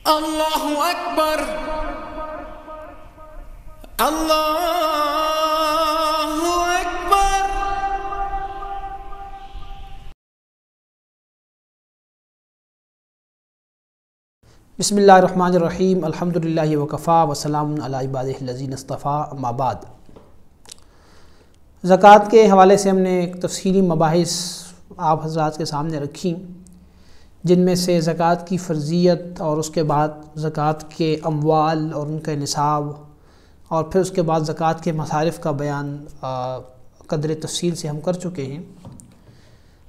अल्लाहु अकबर, अल्लाहु अकबर। बिस्मिल्लाहिर्रहमानिर्रहीम, अल्हम्दुलिल्लाहि वकफ़ा वसलामुन अला इबादिहिल्लज़ीना इस्तफ़ा, अम्मा बाद। ज़कात के हवाले से हमने एक तफ़सीली मबाहिस आप हज़रात के सामने रखी, जिनमें से ज़कात की फ़र्ज़ियत और उसके बाद ज़कात के अमवाल और उनका निसाब और फिर उसके बाद ज़कात के मसारिफ़ का बयान क़दर तफ़सील से हम कर चुके हैं।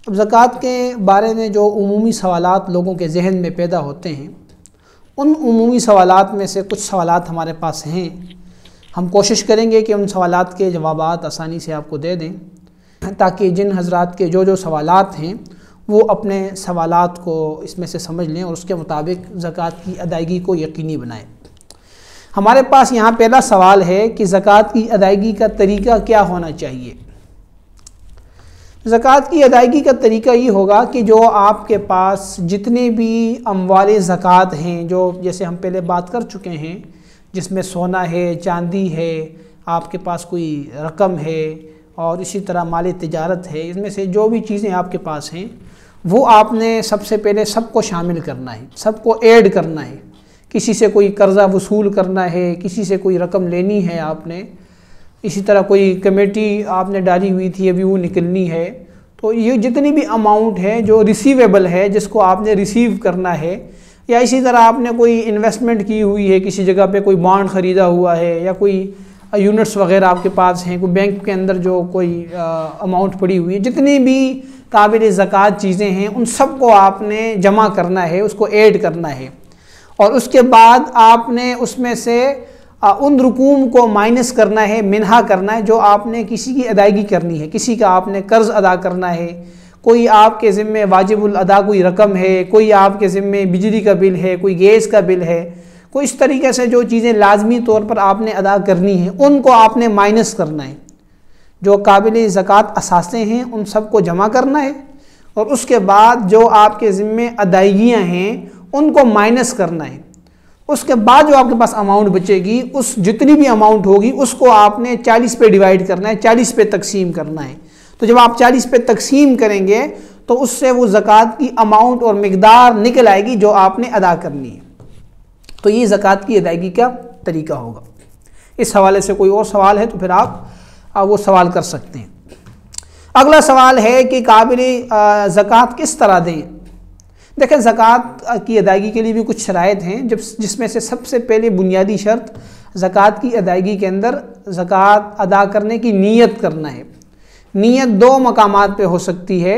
अब ज़कात के बारे में जो उमूमी सवालात लोगों के जहन में पैदा होते हैं, उन उमूमी सवालात में से कुछ सवालात हमारे पास हैं। हम कोशिश करेंगे कि उन सवालात के जवाबात आसानी से आपको दे दें, ताकि जिन हज़रात के जो सवालात हैं वो अपने सवालात को इसमें से समझ लें और उसके मुताबिक ज़कात की अदायगी को यकीनी बनाएं। हमारे पास यहाँ पहला सवाल है कि ज़कात की अदायगी का तरीका क्या होना चाहिए। ज़कात की अदायगी का तरीका ये होगा कि जो आपके पास जितने भी अमवाल ज़कात हैं, जो जैसे हम पहले बात कर चुके हैं, जिसमें सोना है, चांदी है, आपके पास कोई रकम है और इसी तरह माल तिजारत है, इसमें से जो भी चीज़ें आपके पास हैं वो आपने सबसे पहले सबको शामिल करना है, सबको ऐड करना है। किसी से कोई कर्ज़ा वसूल करना है, किसी से कोई रकम लेनी है आपने, इसी तरह कोई कमेटी आपने डाली हुई थी अभी वो निकलनी है, तो ये जितनी भी अमाउंट है जो रिसीवेबल है, जिसको आपने रिसीव करना है, या इसी तरह आपने कोई इन्वेस्टमेंट की हुई है, किसी जगह पे कोई बॉन्ड ख़रीदा हुआ है या कोई यूनिट्स वगैरह आपके पास हैं, कोई बैंक के अंदर जो कोई अमाउंट पड़ी हुई है, जितनी भी काबिल ज़कात चीज़ें हैं उन सब को आपने जमा करना है, उसको ऐड करना है। और उसके बाद आपने उसमें से उन रुकूम को माइनस करना है, मिन्हा करना है, जो आपने किसी की अदायगी करनी है। किसी का आपने कर्ज़ अदा करना है, कोई आपके ज़िम्मे वाजिबुल अदा कोई रकम है, कोई आपके ज़िम्मे बिजली का बिल है, कोई गैस का बिल है, कोई इस तरीके से जो चीज़ें लाजमी तौर पर आपने अदा करनी है उनको आपने माइनस करना है। जो काबिल ज़कात असासे हैं उन सब को जमा करना है और उसके बाद जो आपके ज़िम्मे अदायगियाँ हैं उनको माइनस करना है। उसके बाद जो आपके पास अमाउंट बचेगी, उस जितनी भी अमाउंट होगी उसको आपने 40 पे डिवाइड करना है, 40 पे तकसीम करना है। तो जब आप 40 पे तकसीम करेंगे तो उससे वो ज़कात की अमाउंट और मिकदार निकल आएगी जो आपने अदा करनी है। तो ये ज़कात की अदायगी का तरीका होगा। इस हवाले से कोई और सवाल है तो फिर आप वो सवाल कर सकते हैं। अगला सवाल है कि काबिल ज़कात किस तरह दें। देखें, ज़कात की अदायगी के लिए भी कुछ शराइत हैं, जिसमें से सबसे पहले बुनियादी शर्त ज़कात की अदायगी के अंदर ज़कात अदा करने की नीयत करना है। नीयत दो मकामात पे हो सकती है।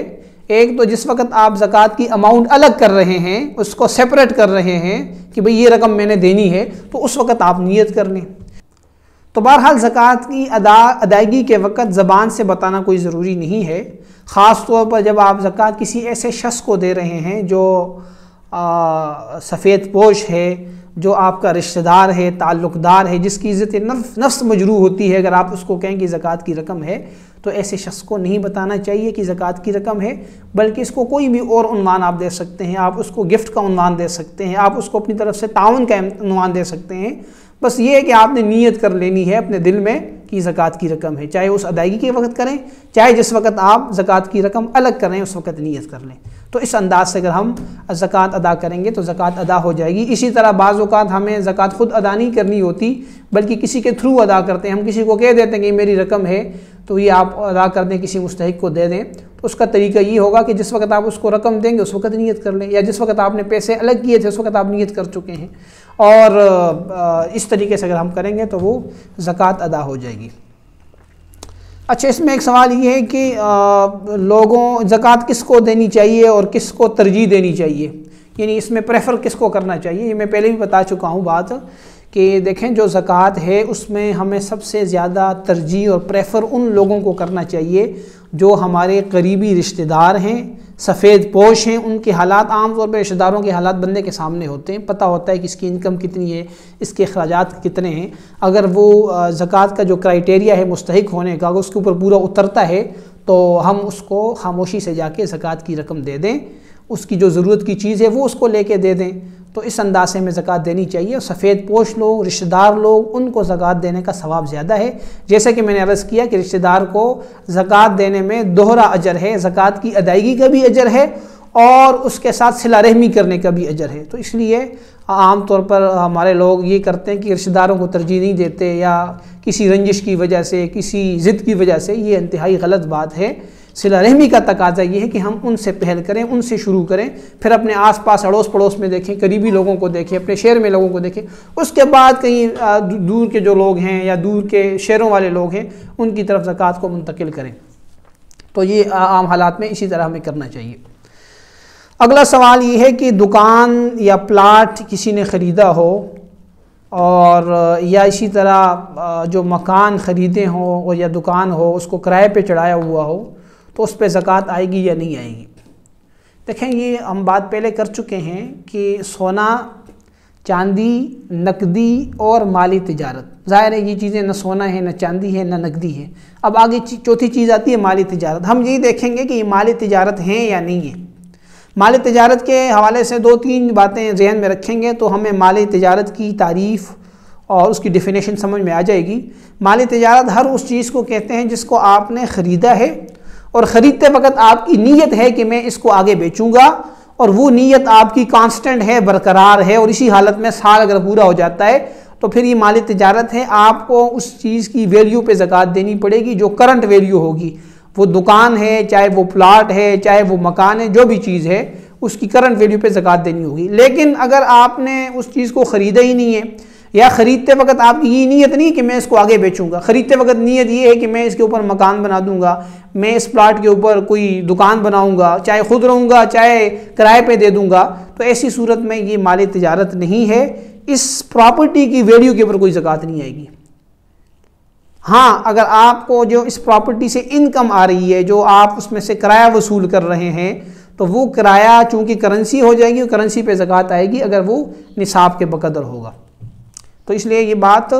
एक तो जिस वक़्त आप ज़कात की अमाउंट अलग कर रहे हैं, उसको सेपरेट कर रहे हैं कि भाई ये रकम मैंने देनी है, तो उस वक़्त आप नीयत कर लें। तो बहरहाल ज़कात की अदायगी के वक़्त ज़बान से बताना कोई ज़रूरी नहीं है। ख़ास तौर पर जब आप ज़कात किसी ऐसे शख्स को दे रहे हैं जो सफ़ेद पोश है, जो आपका रिश्तेदार है, ताल्लुक़दार है, जिसकी इज़्ज़त नफ्स मजरूह होती है, अगर आप उसको कहें कि ज़कात की रकम है, तो ऐसे शख्स को नहीं बताना चाहिए कि ज़कात की रकम है, बल्कि इसको कोई भी और उन्वान आप दे सकते हैं। आप उसको गिफ्ट का उन्वान दे सकते हैं, आप उसको अपनी तरफ से ताउन का उन्वान दे सकते हैं। बस ये है कि आपने नीयत कर लेनी है अपने दिल में कि ज़कात की रकम है, चाहे उस अदायगी के वक्त करें, चाहे जिस वक्त आप ज़कात की रकम अलग करें उस वक्त नीयत कर लें। तो इस अंदाज से अगर हम ज़कात अदा करेंगे तो ज़कात अदा हो जाएगी। इसी तरह बाज़ औक़ात हमें ज़कात ख़ुद अदा नहीं करनी होती, बल्कि किसी के थ्रू अदा करते हैं। हम किसी को कह देते हैं कि मेरी रकम है, तो ये आप अदा कर दें, किसी मुस्तहिक़ को दे दें। तो उसका तरीका ये होगा कि जिस वक्त आप उसको रकम देंगे उस वक्त नीयत कर लें, या जिस वक्त आपने पैसे अलग किए थे उस वक्त आप नीयत कर चुके हैं। और इस तरीके से अगर हम करेंगे तो वो ज़कात अदा हो जाएगी। अच्छा, इसमें एक सवाल ये है कि लोगों ज़कात किसको देनी चाहिए और किसको तरजीह देनी चाहिए, यानी इसमें प्रेफर किसको करना चाहिए। ये मैं पहले भी बता चुका हूँ बात कि देखें, जो ज़कात है उसमें हमें सबसे ज़्यादा तरजीह और प्रेफर उन लोगों को करना चाहिए जो हमारे करीबी रिश्तेदार हैं, सफ़ेद पोश हैं। उनके हालात आम तौर पर रिश्तेदारों के हालात बंदे के सामने होते हैं, पता होता है कि इसकी इनकम कितनी है, इसके अखराजात कितने हैं। अगर वो ज़कात का जो क्राइटेरिया है मुस्तहिक़ होने का, अगर उसके ऊपर पूरा उतरता है तो हम उसको खामोशी से जाके ज़कात की रकम दे दें। उसकी जो ज़रूरत की चीज़ है वो उसको लेके दे दें। तो इस अंदाजे में ज़कात देनी चाहिए। और सफ़ेद पोश लोग, रिश्तेदार लोग, उनको ज़कात देने का सवाब ज़्यादा है। जैसे कि मैंने अर्ज़ किया कि रिश्तेदार को ज़कात देने में दोहरा अजर है, ज़कात की अदायगी का भी अजर है और उसके साथ सिला रहमी करने का भी अजर है। तो इसलिए आम तौर पर हमारे लोग ये करते हैं कि रिश्तेदारों को तरजीह नहीं देते या किसी रंजिश की वजह से, किसी ज़िद की वजह से। ये इंतहाई गलत बात है। सिला रहमी का तकाज़ा ये है कि हम उनसे पहल करें, उनसे शुरू करें, फिर अपने आस पास अड़ोस पड़ोस में देखें, करीबी लोगों को देखें, अपने शहर में लोगों को देखें, उसके बाद कहीं दूर के जो लोग हैं या दूर के शहरों वाले लोग हैं उनकी तरफ ज़कात को मुंतकिल करें। तो ये आम हालात में इसी तरह हमें करना चाहिए। अगला सवाल ये है कि दुकान या प्लाट किसी ने ख़रीदा हो और या इसी तरह जो मकान ख़रीदे हो या दुकान हो उसको किराए पे चढ़ाया हुआ हो तो उस पर ज़कात आएगी या नहीं आएगी। देखें, ये हम बात पहले कर चुके हैं कि सोना, चांदी, नकदी और माली तिजारत, ज़ाहिर है ये चीज़ें न सोना है, न चांदी है, न नकदी है। अब आगे चौथी चीज़ आती है माली तिजारत। हम यही देखेंगे कि ये माली तिजारत हैं या नहीं है। माली तिजारत के हवाले से 2-3 बातें ज़हन में रखेंगे तो हमें माली तिजारत की तारीफ़ और उसकी डेफिनेशन समझ में आ जाएगी। माली तिजारत हर उस चीज़ को कहते हैं जिसको आपने ख़रीदा है और ख़रीदते वक्त आपकी नीयत है कि मैं इसको आगे बेचूंगा और वो नीयत आपकी कांस्टेंट है, बरकरार है, और इसी हालत में साल अगर पूरा हो जाता है तो फिर ये माली तिजारत है। आपको उस चीज़ की वैल्यू पे ज़कात देनी पड़ेगी जो करंट वैल्यू होगी। वो दुकान है, चाहे वो प्लाट है, चाहे वो मकान है, जो भी चीज़ है उसकी करंट वैल्यू पे ज़कात देनी होगी। लेकिन अगर आपने उस चीज़ को ख़रीदा ही नहीं है या ख़रीदते वक्त आपकी ये नीयत नहीं कि मैं इसको आगे बेचूंगा, ख़रीदते वक्त नीयत ये है कि मैं इसके ऊपर मकान बना दूंगा, मैं इस प्लाट के ऊपर कोई दुकान बनाऊंगा, चाहे खुद रहूँगा चाहे किराए पे दे दूंगा, तो ऐसी सूरत में ये माली तिजारत नहीं है। इस प्रॉपर्टी की वैल्यू के ऊपर कोई ज़कात नहीं आएगी। हाँ, अगर आपको जो इस प्रॉपर्टी से इनकम आ रही है, जो आप उसमें से किराया वसूल कर रहे हैं, तो वो किराया चूँकि करेंसी हो जाएगी, करेंसी पे ज़कात आएगी अगर वो निसाब के बकदर होगा। तो इसलिए ये बात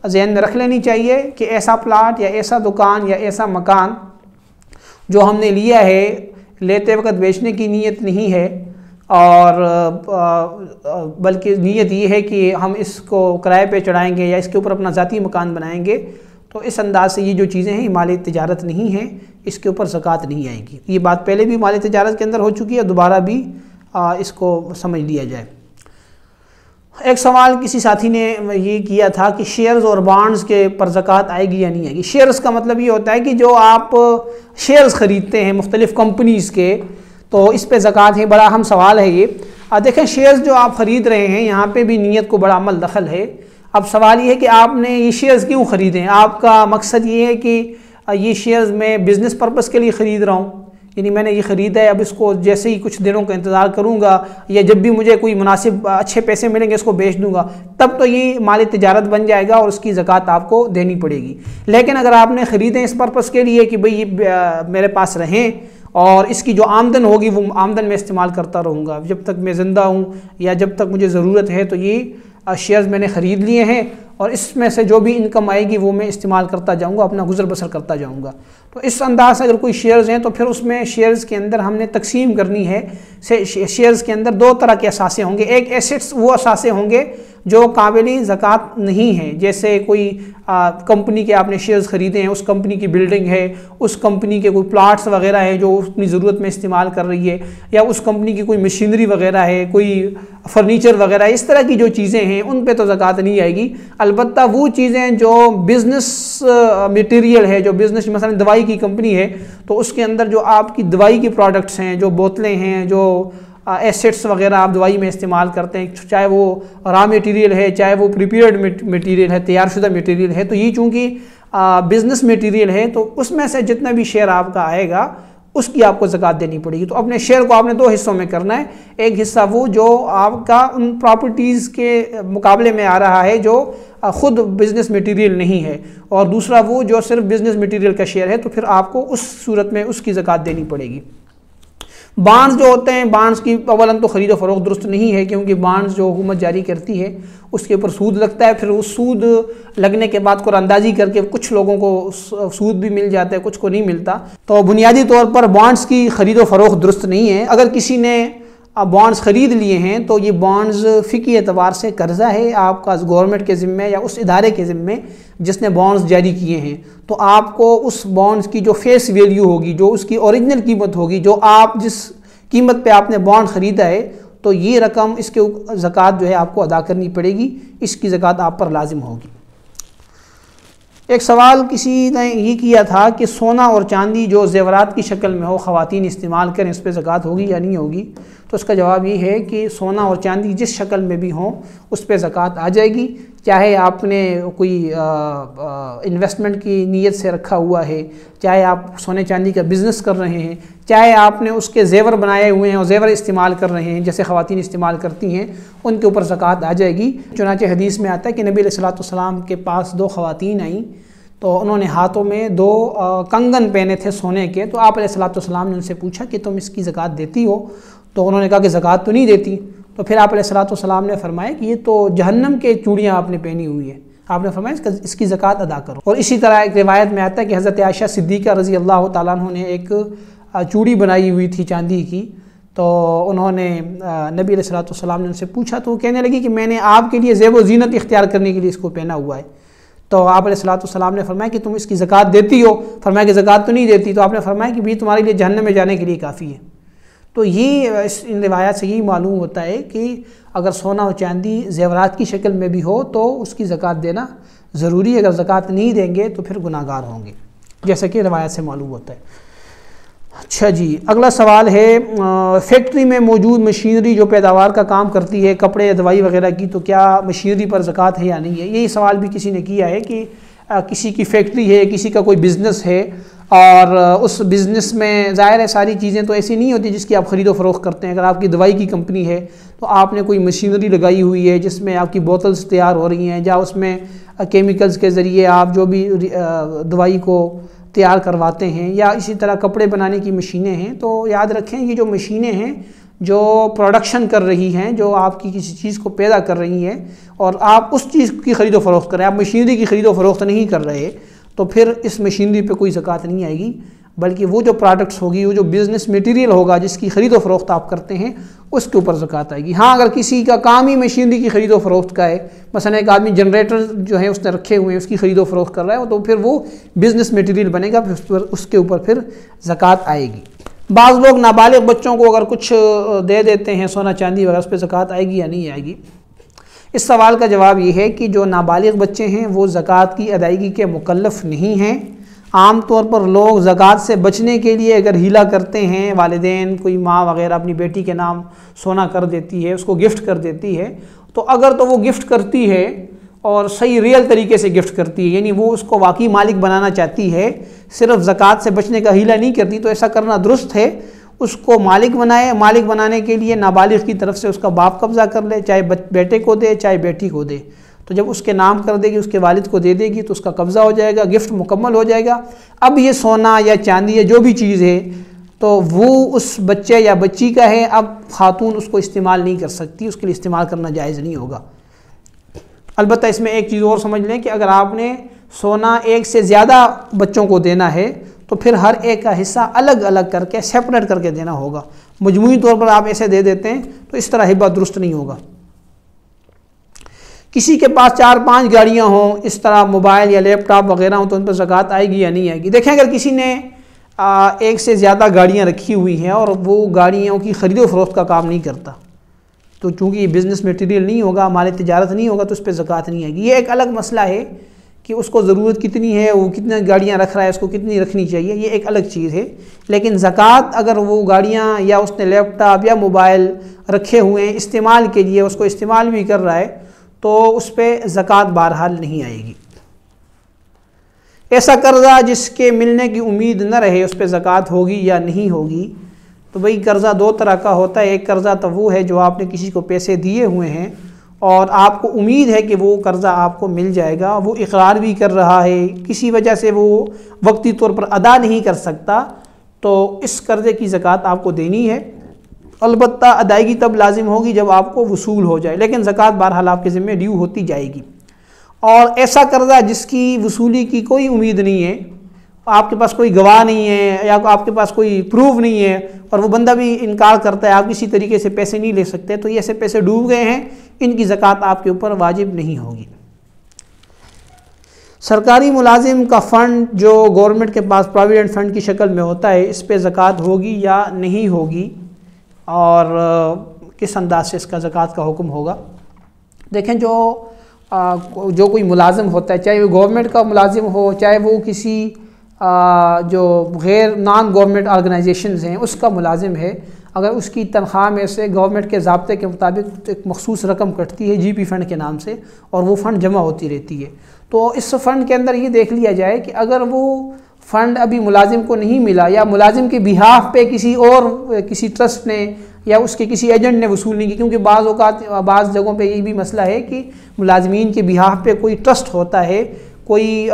ज़हन में रख लेनी चाहिए कि ऐसा प्लाट या ऐसा दुकान या ऐसा मकान जो हमने लिया है, लेते वक्त बेचने की नीयत नहीं है और बल्कि नीयत ये है कि हम इसको किराए पे चढ़ाएंगे या इसके ऊपर अपना ज़ाती मकान बनाएंगे, तो इस अंदाज से ये जो चीज़ें हैं माली तिजारत नहीं है, इसके ऊपर ज़कात नहीं आएगी। ये बात पहले भी माली तिजारत के अंदर हो चुकी है, दोबारा भी इसको समझ लिया जाए। एक सवाल किसी साथी ने ये किया था कि शेयर्स और बॉन्ड्स के पर ज़कात आएगी या नहीं आएगी। शेयर्स का मतलब ये होता है कि जो आप शेयर्स ख़रीदते हैं मुख्तलिफ़ कंपनीज़ के, तो इस पे ज़कात है। बड़ा अहम सवाल है ये। देखें, शेयर्स जो आप ख़रीद रहे हैं यहाँ पे भी नीयत को बड़ा अमल दखल है। अब सवाल ये है कि आपने ये शेयर्स क्यों ख़रीदें। आपका मकसद ये है कि ये शेयर्स मैं बिज़नेस पर्पज़ के लिए ख़रीद रहा हूँ, यानी मैंने ये ख़रीदा है, अब इसको जैसे ही कुछ दिनों का इंतज़ार करूँगा या जब भी मुझे कोई मुनासिब अच्छे पैसे मिलेंगे इसको बेच दूँगा, तब तो ये माली तिजारत बन जाएगा और उसकी ज़कात आपको देनी पड़ेगी। लेकिन अगर आपने ख़रीदे इस पर्पज़ के लिए कि भाई ये मेरे पास रहें और इसकी जो आमदन होगी वो आमदन में इस्तेमाल करता रहूँगा जब तक मैं ज़िंदा हूँ या जब तक मुझे ज़रूरत है, तो ये शेयर्स मैंने ख़रीद लिए हैं और इसमें से जो भी इनकम आएगी वो मैं इस्तेमाल करता जाऊँगा, अपना गुजर बसर करता जाऊँगा। तो इस अंदाज से अगर कोई शेयर्स हैं तो फिर उसमें शेयर्स के अंदर हमने तकसीम करनी है। शेयर्स के अंदर 2 तरह के असासे होंगे। एक एसेट्स वो असासे होंगे जो काबिल ज़कात नहीं है, जैसे कोई कंपनी के आपने शेयर्स ख़रीदे हैं, उस कंपनी की बिल्डिंग है, उस कंपनी के कोई प्लाट्स वगैरह है जो अपनी ज़रूरत में इस्तेमाल कर रही है, या उस कंपनी की कोई मशीनरी वगैरह है, कोई फर्नीचर वगैरह, इस तरह की जो चीज़ें हैं उन पे तो ज़कात नहीं आएगी। अलबत्ता वो चीज़ें जो बिज़नेस मटीरियल है, जो बिज़नेस मसलन दवाई की कंपनी है तो उसके अंदर जो आपकी दवाई की प्रोडक्ट्स हैं, जो बोतलें हैं, जो एसेट्स वगैरह आप दवाई में इस्तेमाल करते हैं, चाहे वो रॉ मटेरियल है, चाहे वो प्रिपेयर्ड मटेरियल है, तैयारशुदा मटेरियल है, तो ये चूँकि बिज़नेस मटेरियल है तो उसमें से जितना भी शेयर आपका आएगा उसकी आपको ज़कात देनी पड़ेगी। तो अपने शेयर को आपने 2 हिस्सों में करना है। एक हिस्सा वो जो आपका उन प्रॉपर्टीज़ के मुकाबले में आ रहा है जो ख़ुद बिज़नेस मटेरियल नहीं है, और दूसरा वो जो सिर्फ बिज़नेस मटेरियल का शेयर है, तो फिर आपको उस सूरत में उसकी ज़कात देनी पड़ेगी। बॉन्ड्स जो होते हैं, बॉन्ड्स की अवलन तो ख़रीद फ़रोख्त दुरुस्त नहीं है, क्योंकि बॉन्ड्स जो हुकूमत जारी करती है उसके ऊपर सूद लगता है, फिर उस सूद लगने के बाद कुरानंदाजी करके कुछ लोगों को सूद भी मिल जाता है, कुछ को नहीं मिलता। तो बुनियादी तौर पर बॉन्ड्स की ख़रीद फ़रोख्त दुरुस्त नहीं है। अगर किसी ने बॉन्ड्स ख़रीद लिए हैं तो ये बॉन्ड्स फ़िकी एतबार से कर्ज़ा है आपका गवर्नमेंट के ज़िम्मे या उस इदारे के ज़िम्मे जिसने बॉन्ड्स जारी किए हैं। तो आपको उस बॉन्ड्स की जो फेस वैल्यू होगी, जो उसकी ओरिजिनल कीमत होगी, जो आप जिस कीमत पे आपने बॉन्ड ख़रीदा है, तो ये रकम इसके ज़कात जो है आपको अदा करनी पड़ेगी, इसकी ज़कात आप पर लाजिम होगी। एक सवाल किसी ने ये किया था कि सोना और चांदी जो ज़ेवरात की शक्ल में हो ख़वातीन इस्तेमाल करें, इस पर ज़कात होगी या नहीं होगी। तो उसका जवाब ये है कि सोना और चांदी जिस शक्ल में भी हों उस पर ज़कात आ जाएगी। चाहे आपने कोई इन्वेस्टमेंट की नीयत से रखा हुआ है, चाहे आप सोने चांदी का बिज़नेस कर रहे हैं, चाहे आपने उसके ज़ेवर बनाए हुए हैं और ज़ेवर इस्तेमाल कर रहे हैं जैसे ख़वातीन इस्तेमाल करती हैं, उनके ऊपर ज़कात आ जाएगी। चुनांचे हदीस में आता है कि नबी अलैहिस्सलाम के पास 2 ख़वातीन आईं तो उन्होंने हाथों में 2 कंगन पहने थे सोने के। तो आप अलैहिस्सलाम ने उनसे पूछा कि तुम इसकी ज़कात देती हो? तो उन्होंने कहा कि ज़कात तो नहीं देती। तो फिर आप अलैहिस्सलाम ने फरमाया कि ये तो जहन्नम के चूड़ियाँ आपने पहनी हुई है, आपने फरमाया इसकी ज़कात अदा करो। और इसी तरह एक रिवायत में आता है कि हज़रत आयशा सिद्दीक़ा रज़ी अल्लाह तआला अन्हा ने एक चूड़ी बनाई हुई थी चांदी की। तो उन्होंने नबी अलैहिस्सलाम ने उनसे पूछा तो वो कहने लगी कि मैंने आपके लिए ज़ेब व ज़ीनत इख्तियार करने के लिए इसको पहना हुआ है। तो आप अलैहिस्सलाम ने फरमाया कि तुम इसकी ज़कात देती हो? फरमाया कि ज़कात तो नहीं देती। तो आपने फरमाया कि भी तुम्हारे लिए जहन्नम में जाने के लिए काफ़ी है। तो ये इन रिवायात से यही मालूम होता है कि अगर सोना और चांदी ज़ेवरात की शक्ल में भी हो तो उसकी ज़कात देना ज़रूरी है। अगर ज़कात नहीं देंगे तो फिर गुनाहगार होंगे, जैसा कि रिवायत से मालूम होता है। अच्छा जी, अगला सवाल है फैक्ट्री में मौजूद मशीनरी जो पैदावार का काम करती है, कपड़े दवाई वगैरह की, तो क्या मशीनरी पर ज़कात है या नहीं है। यही सवाल भी किसी ने किया है कि किसी की फैक्ट्री है, किसी का कोई बिज़नेस है और उस बिज़नेस में ज़ाहिर है सारी चीज़ें तो ऐसी नहीं होती जिसकी आप ख़रीदो फ़रोख्त करते हैं। अगर आपकी दवाई की कंपनी है तो आपने कोई मशीनरी लगाई हुई है जिसमें आपकी बोतल्स तैयार हो रही हैं, या उसमें केमिकल्स के ज़रिए आप जो भी दवाई को तैयार करवाते हैं, या इसी तरह कपड़े बनाने की मशीनें हैं। तो याद रखें ये जो मशीनें हैं जो प्रोडक्शन कर रही हैं, जो आपकी किसी चीज़ को पैदा कर रही हैं और आप उस चीज़ की ख़रीदो फ़रोख्त कर रहे हैं, आप मशीनरी की ख़रीदो फ़रोख्त नहीं कर रहे, तो फिर इस मशीनरी पे कोई ज़कात नहीं आएगी। बल्कि वो जो प्रोडक्ट्स होगी, वो जो बिज़नेस मटेरियल होगा जिसकी ख़रीदो फ़रोख्त आप करते हैं, उसके ऊपर ज़कात आएगी। हाँ, अगर किसी का काम ही मशीनरी की ख़रीदो फ़रोख्त का है, मसलन एक आदमी जनरेटर जो है उसने रखे हुए हैं उसकी ख़रीदो फ़रोख्त कर रहा है, तो फिर वो बिज़नेस मटेरियल बनेगा, फिर उसके ऊपर फिर ज़कात आएगी। बाज़ लोग नाबालिग बच्चों को अगर कुछ दे देते हैं सोना चांदी वगैरह, उस पर ज़कात आएगी या नहीं आएगी। इस सवाल का जवाब ये है कि जो नाबालिग बच्चे हैं वो ज़कात की अदायगी के मुकल्लफ़ नहीं हैं। आम तौर पर लोग ज़कात से बचने के लिए अगर हीला करते हैं, वालिदैन कोई माँ वगैरह अपनी बेटी के नाम सोना कर देती है, उसको गिफ्ट कर देती है, तो अगर तो वो गिफ्ट करती है और सही रियल तरीके से गिफ्ट करती है, यानी वो उसको वाकई मालिक बनाना चाहती है, सिर्फ ज़कात से बचने का हीला नहीं करती, तो ऐसा करना दुरुस्त है। उसको मालिक बनाए, मालिक बनाने के लिए नाबालिग की तरफ से उसका बाप कब्ज़ा कर ले, चाहे बेटे को दे चाहे बेटी को दे। तो जब उसके नाम कर देगी, उसके वालिद को दे देगी, तो उसका कब्ज़ा हो जाएगा, गिफ्ट मुकम्मल हो जाएगा। अब ये सोना या चांदी या जो भी चीज़ है तो वो उस बच्चे या बच्ची का है। अब खातून उसको इस्तेमाल नहीं कर सकती, उसके लिए इस्तेमाल करना जायज़ नहीं होगा। अलबत्ता इसमें एक चीज़ और समझ लें कि अगर आपने सोना एक से ज़्यादा बच्चों को देना है तो फिर हर एक का हिस्सा अलग अलग करके सेपरेट करके देना होगा। मजमूई तौर पर आप ऐसे दे देते हैं तो इस तरह हिब्बा दुरुस्त नहीं होगा। किसी के पास 4-5 गाड़ियां हों, इस तरह मोबाइल या लैपटॉप वगैरह हों, तो उन पर ज़कात आएगी या नहीं आएगी। देखें, अगर किसी ने एक से ज़्यादा गाड़ियां रखी हुई हैं और वो गाड़ियों की ख़रीदो फ़रोख्त का काम नहीं करता, तो चूँकि ये बिज़नेस मटेरियल नहीं होगा, माल तिजारत नहीं होगा, तो उस पर ज़कात नहीं आएगी। ये एक अलग मसला है कि उसको ज़रूरत कितनी है, वो कितनी गाड़ियाँ रख रहा है, उसको कितनी रखनी चाहिए, ये एक अलग चीज़ है। लेकिन ज़कात अगर वो गाड़ियाँ या उसने लैपटॉप या मोबाइल रखे हुए हैं इस्तेमाल के लिए, उसको इस्तेमाल भी कर रहा है, तो उस पर ज़कात बहरहाल नहीं आएगी। ऐसा कर्ज़ा जिसके मिलने की उम्मीद न रहे, उस पर ज़कात होगी या नहीं होगी। तो भाई कर्ज़ा 2 तरह का होता है। एक कर्ज़ा तो वो है जो आपने किसी को पैसे दिए हुए हैं और आपको उम्मीद है कि वो कर्ज़ा आपको मिल जाएगा, वो इकरार भी कर रहा है, किसी वजह से वो वक्ती तौर पर अदा नहीं कर सकता, तो इस कर्ज़े की ज़कात आपको देनी है। अलबत्ता अदायगी तब लाजिम होगी जब आपको वसूल हो जाए, लेकिन ज़कात बहरहाल आपके ज़िम्मे ड्यू होती जाएगी। और ऐसा कर्ज़ा जिसकी वसूली की कोई उम्मीद नहीं है, आपके पास कोई गवाह नहीं है या आपके पास कोई प्रूफ नहीं है और वो बंदा भी इनकार करता है, आप किसी तरीके से पैसे नहीं ले सकते, तो ये ऐसे पैसे डूब गए हैं, इनकी ज़कात आपके ऊपर वाजिब नहीं होगी। सरकारी मुलाजिम का फ़ंड जो गवर्नमेंट के पास प्रोविडेंट फ़ंड की शक्ल में होता है, इस पे ज़कात होगी या नहीं होगी और किस अंदाज से इसका ज़कात का हुक्म होगा। देखें, जो कोई मुलाजिम होता है, चाहे वो गवर्नमेंट का मुलाजिम हो, चाहे वो किसी जो गैर नॉन गवर्नमेंट ऑर्गेनाइजेशंस हैं उसका मुलाजिम है, अगर उसकी तनख्वाह में से गवर्नमेंट के ज़ाब्ते के मुताबिक एक मखसूस रकम कटती है जीपी फ़ंड के नाम से और वो फ़ंड जमा होती रहती है, तो इस फ़ंड के अंदर ये देख लिया जाए कि अगर वो फ़ंड अभी मुलाजिम को नहीं मिला या मुलाजिम के बिहाफ पे किसी ट्रस्ट ने या उसके किसी एजेंट ने वसूल नहीं की, क्योंकि बाज़ जगहों पे ये भी मसला है कि मुलाजमीन के बिहाफ पे कोई ट्रस्ट होता है, कोई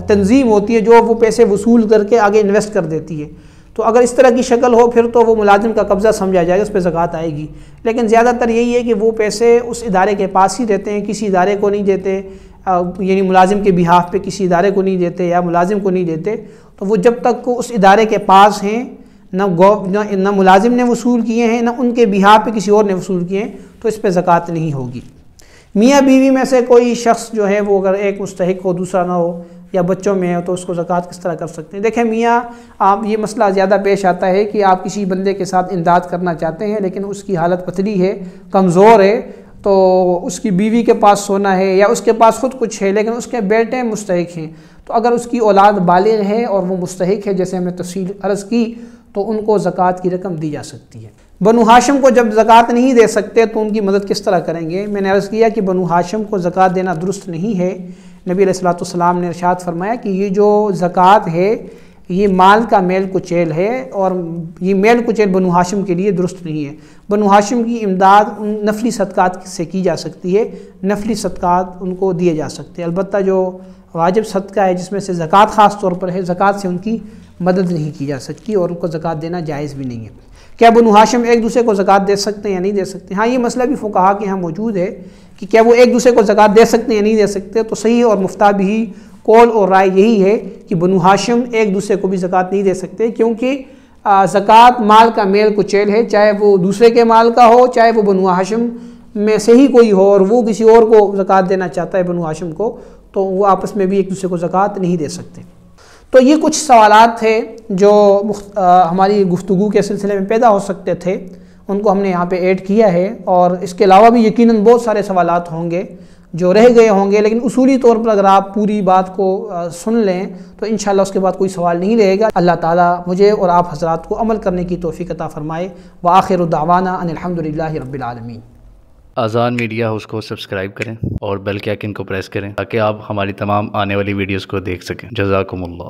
तंजीम होती है जो वो पैसे वसूल करके आगे इन्वेस्ट कर देती है, तो अगर इस तरह की शक्ल हो फिर तो वो मुलाजिम का कब्ज़ा समझा जाएगा, उस पर ज़कात आएगी। लेकिन ज़्यादातर यही है कि वो पैसे उस इदारे के पास ही रहते हैं, किसी इदारे को नहीं देते, यानी मुलाजिम के बिहाफ पे किसी इदारे को नहीं देते या मुलाजिम को नहीं देते, तो वो जब तक उस इदारे के पास हैं, न मुलाजिम ने वसूल किए हैं, न उनके बिहाफ पे किसी और ने वसूल किए हैं, तो इस पर ज़कात नहीं होगी। मियाँ बीवी में से कोई शख्स जो है वो अगर एक मुस्तहिक हो दूसरा ना हो या बच्चों में हो तो उसको ज़कात किस तरह कर सकते हैं। देखें मियाँ, आप ये मसला ज़्यादा पेश आता है कि आप किसी बंदे के साथ इमदाद करना चाहते हैं लेकिन उसकी हालत पतली है, कमज़ोर है, तो उसकी बीवी के पास सोना है या उसके पास ख़ुद कुछ है लेकिन उसके बेटे मुस्तहिक हैं, तो अगर उसकी औलाद बालिग़ है और वो मुस्तहिक है, जैसे हमने तफसील अर्ज़ की, तो उनको ज़कात की रकम दी जा सकती है। बनु हाशिम को जब ज़कात नहीं दे सकते तो उनकी मदद किस तरह करेंगे। मैंने अर्ज़ किया कि बनु हाशिम को ज़कात देना दुरुस्त नहीं है। नबी अलैहिस्सलाम ने इरशाद फरमाया कि ये जो ज़कात है ये माल का मेल कुचेल है और ये मेल कुचेल बनु हाशिम के लिए दुरुस्त नहीं है। बनु हाशिम की इमदाद नफली सदक़ात से की जा सकती है, नफली सदक़ात उनको दिए जा सकते हैं। अलबत्ता जो वाजिब सदका है जिसमें से ज़कात ख़ास तौर पर है, ज़कात से उनकी मदद नहीं की जा सकती और उनको ज़कात देना जायज़ भी नहीं है। क्या बनु हाशिम एक दूसरे को ज़कात दे सकते हैं या नहीं दे सकते? हाँ, ये मसला भी फुक़हा के यहाँ मौजूद है कि क्या वो एक दूसरे को ज़कात दे सकते हैं या नहीं दे सकते। तो सही और मुफ्ताबिही कौल और राय यही है कि बनु हाशिम एक दूसरे को भी ज़कात नहीं दे सकते, क्योंकि ज़कात माल का मेल कुचेल है, चाहे वो दूसरे के माल का हो, चाहे वो बनु हाशिम में से ही कोई हो और वो किसी और को ज़कात देना चाहता है बनु हाशिम को, तो वो आपस में भी एक दूसरे को ज़कात नहीं दे सकते। तो ये कुछ सवालात थे जो हमारी गुफ्तगू के सिलसिले में पैदा हो सकते थे, उनको हमने यहाँ पे ऐड किया है, और इसके अलावा भी यकीनन बहुत सारे सवालात होंगे जो रह गए होंगे, लेकिन उसूली तौर पर अगर आप पूरी बात को सुन लें तो इंशाअल्लाह उसके बाद कोई सवाल नहीं रहेगा। अल्लाह ताला मुझे और आप हज़रात को अमल करने की तौफ़ीक़ अता फ़रमाए। व आखिरु दावाना अनिल हम्दुलिल्लाहि रब्बिल आलमीन। आज़ान मीडिया हाउस को सब्सक्राइब करें और बेल के आइकन को प्रेस करें ताकि आप हमारी तमाम आने वाली वीडियोस को देख सकें। जज़ाकुमुल्लाह।